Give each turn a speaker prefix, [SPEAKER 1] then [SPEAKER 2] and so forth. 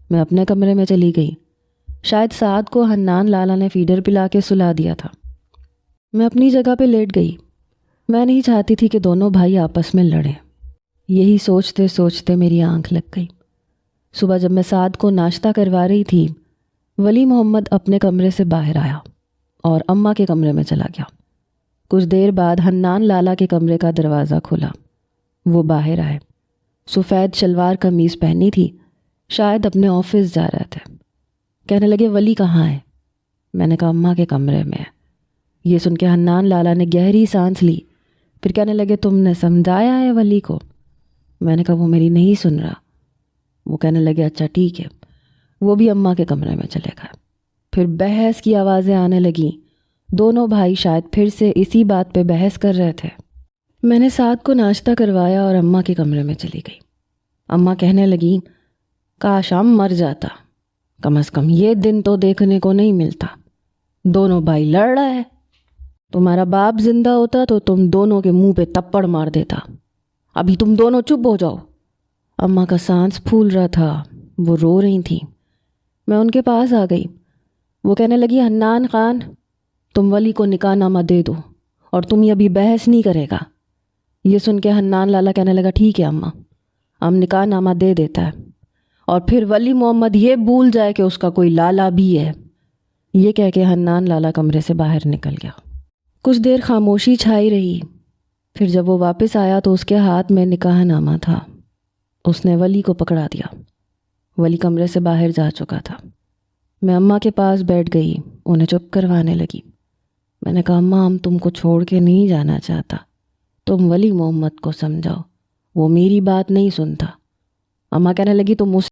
[SPEAKER 1] میں اپنے کمرے میں چلی گئی۔ شاید سعد کو حنان لالا نے فیڈر پلا کے سلا دیا تھا۔ میں اپنی جگہ پہ لیٹ گئی۔ میں نہیں چاہتی تھی کہ دونوں بھائی آپس میں لڑیں۔ یہی سوچتے سوچتے میری آنکھ لگ گئی۔ صبح جب میں سعد کو ناشتہ کروا رہی تھی، ولی محمد اپنے کمرے سے باہر آیا اور اماں کے کمرے میں چلا گیا۔ کچھ دیر بعد حنان لالا کے کمرے کا دروازہ کھلا۔ وہ باہر آئے۔ سفید شلوار قمیض پہنی تھی، شاید اپنے آفس جا رہے تھے۔ کہنے لگے ولی کہاں ہے؟ میں نے کہا اماں کے کمرے میں ہے۔ یہ سن کے حنان لالا نے گہری سانس لی، پھر کہنے لگے تم نے سمجھایا ہے ولی کو؟ میں نے کہا وہ میری نہیں سن رہا۔ وہ کہنے لگے اچھا ٹھیک ہے۔ وہ بھی اماں کے کمرے میں چلے گئے۔ پھر بحث کی آوازیں آنے لگیں۔ دونوں بھائی شاید پھر سے اسی بات پہ بحث کر رہے تھے۔ میں نے سعد کو ناشتہ کروایا اور اماں کے کمرے میں چلی گئی۔ اماں کہنے لگی کاش ہم مر جاتا، کم از کم یہ دن تو دیکھنے کو نہیں ملتا۔ دونوں بھائی لڑ رہا ہے، تمہارا باپ زندہ ہوتا تو تم دونوں کے منہ پہ تپڑ مار دیتا۔ ابھی تم دونوں چپ ہو جاؤ۔ اماں کا سانس پھول رہا تھا، وہ رو رہی تھیں۔ میں ان کے پاس آ گئی۔ وہ کہنے لگی حنان خان، تم ولی کو نکاح نامہ دے دو اور تم یہ ابھی بحث نہیں کرے گا۔ یہ سن کے حنان لالا کہنے لگا ٹھیک ہے اماں، ہم نکاح نامہ دے دیتا ہے، اور پھر ولی محمد یہ بھول جائے کہ اس کا کوئی لالا بھی ہے۔ یہ کہہ کے حنان لالا کمرے سے باہر نکل گیا۔ کچھ دیر خاموشی چھائی رہی۔ پھر جب وہ واپس آیا تو اس کے ہاتھ میں نکاح نامہ تھا۔ اس نے ولی کو پکڑا دیا۔ ولی کمرے سے باہر جا چکا تھا۔ میں اماں کے پاس بیٹھ گئی، انہیں چپ کروانے لگی۔ میں نے کہا اماں ہم تم کو چھوڑ کے نہیں جانا چاہتا، تم ولی محمد کو سمجھاؤ، وہ میری بات نہیں سنتا۔ اماں کہنے لگی تم اس